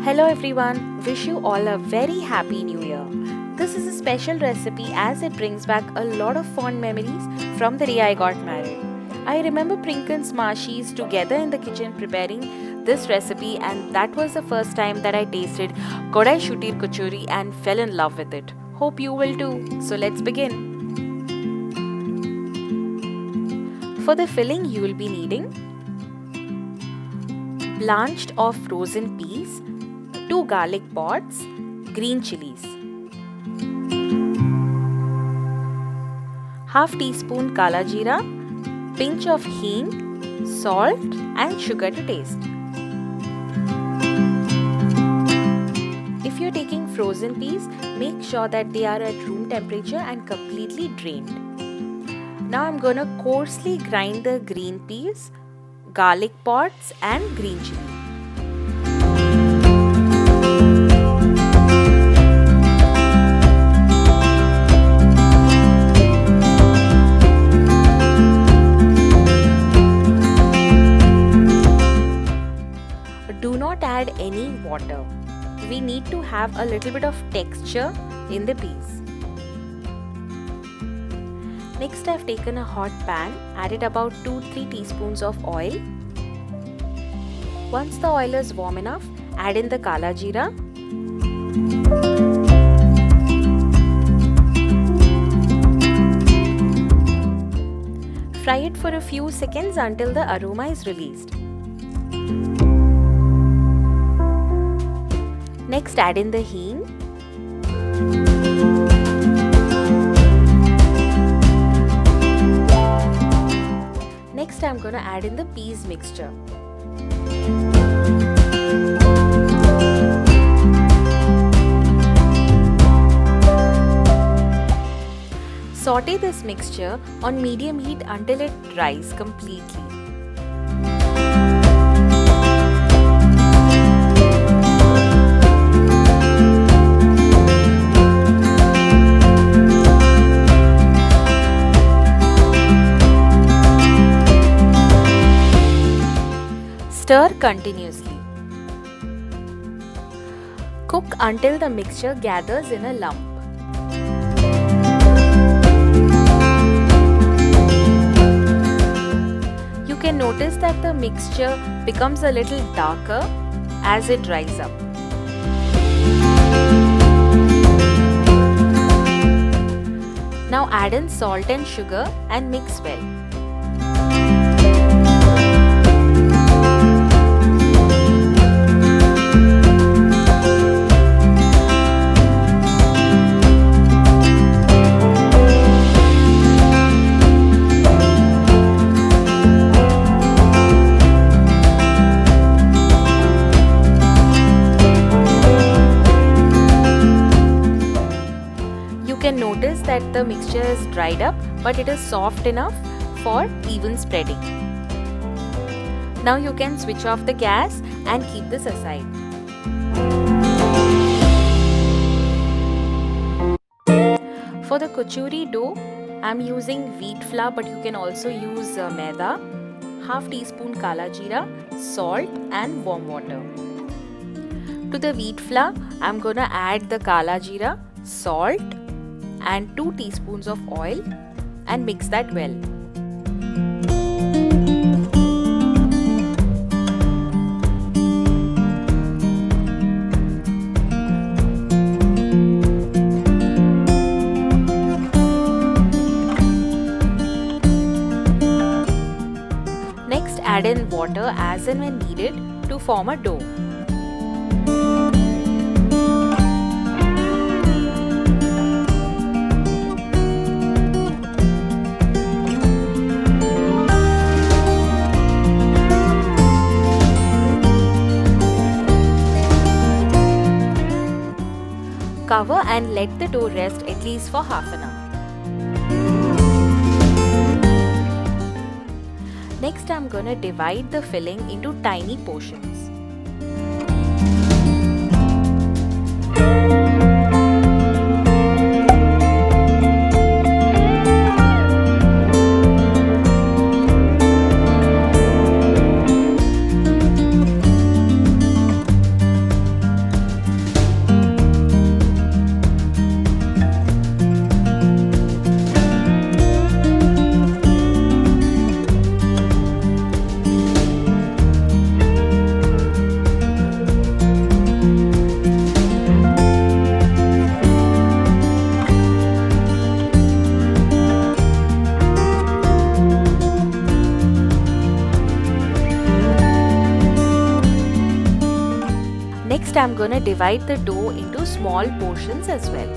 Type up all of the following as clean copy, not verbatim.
Hello everyone, wish you all a very happy new year. This is a special recipe as it brings back a lot of fond memories from the day I got married. I remember Prince and Smashies together in the kitchen preparing this recipe, and that was the first time that I tasted Koraishutir Kochuri and fell in love with it. Hope you will too. So let's begin. For the filling you will be needing blanched or frozen peas, 2 garlic pods, green chilies, half teaspoon kala jeera, pinch of hing, salt and sugar to taste. If you're taking frozen peas, make sure that they are at room temperature and completely drained. Now I'm gonna coarsely grind the green peas, garlic pods and green chili. Do not add any water. We need to have a little bit of texture in the peas. Next, I've taken a hot pan, added about 2-3 teaspoons of oil. Once the oil is warm enough, add in the kala jeera, fry it for a few seconds until the aroma is released. Next, add in the hing, next I'm going to add in the peas mixture. Saute this mixture on medium heat until it dries completely. Stir continuously. Cook until the mixture gathers in a lump. You can notice that the mixture becomes a little darker as it dries up. Now add in salt and sugar and mix well. You can notice that the mixture is dried up, but it is soft enough for even spreading. Now you can switch off the gas and keep this aside. For the kochuri dough, I am using wheat flour, but you can also use maida, half teaspoon kala jeera, salt and warm water. To the wheat flour, I am gonna add the kala jeera, salt and 2 teaspoons of oil and mix that well. Next, add in water as and when needed to form a dough. Cover and let the dough rest at least for half an hour. Next, I'm gonna divide the filling into tiny portions. Next, I'm gonna divide the dough into small portions as well.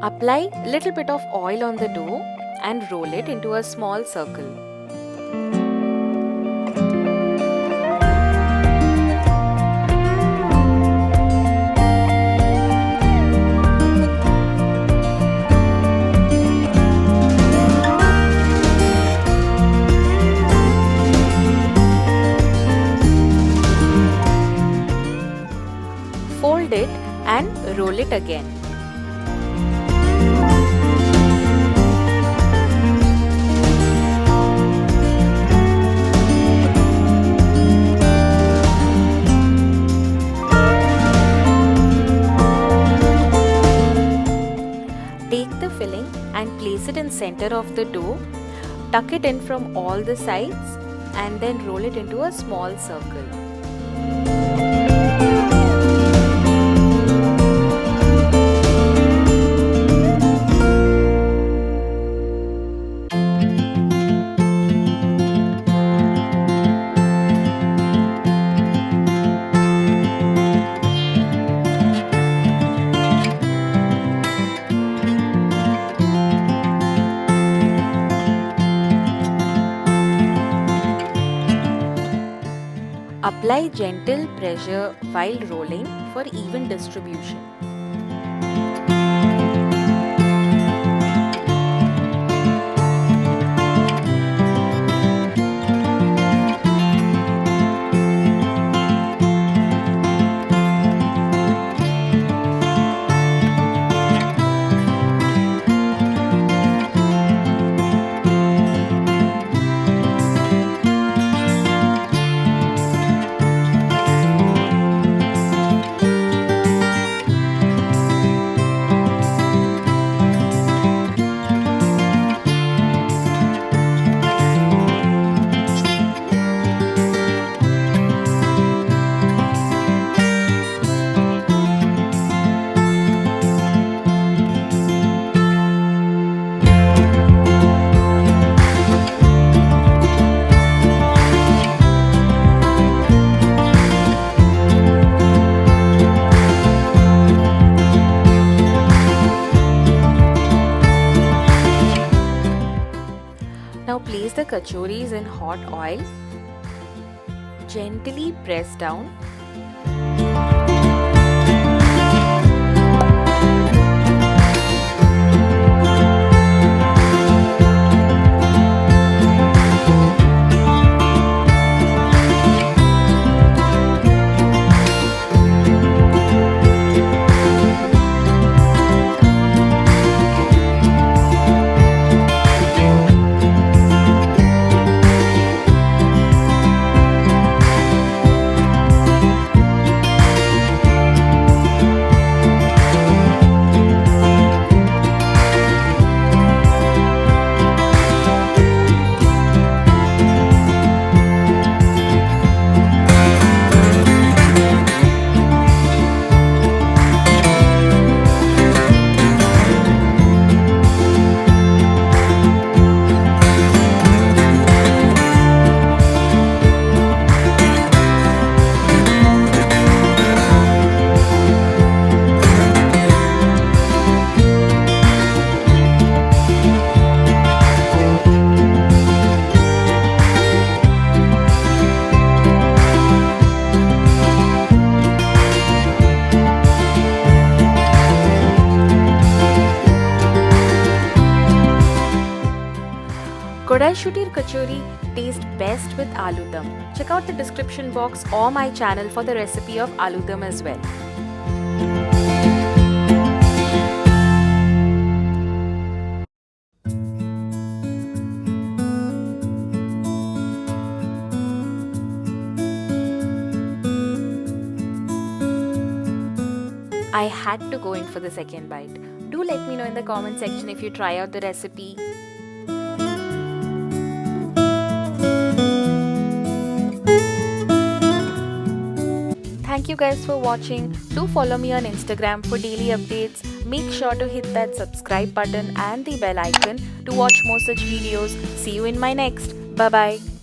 Apply little bit of oil on the dough and roll it into a small circle. Fold it and roll it again. Take the filling and place it in center of the dough. Tuck it in from all the sides and then roll it into a small circle. Apply gentle pressure while rolling for even distribution. Now place the kachoris in hot oil. Gently press down. Koraishutir Kochuri tastes best with aloo dum. Check out the description box or my channel for the recipe of aloo dum as well. I had to go in for the second bite. Do let me know in the comment section if you try out the recipe. Thank you guys for watching. Do follow me on Instagram for daily updates. Make sure to hit that subscribe button and the bell icon to watch more such videos. See you in my next. Bye bye.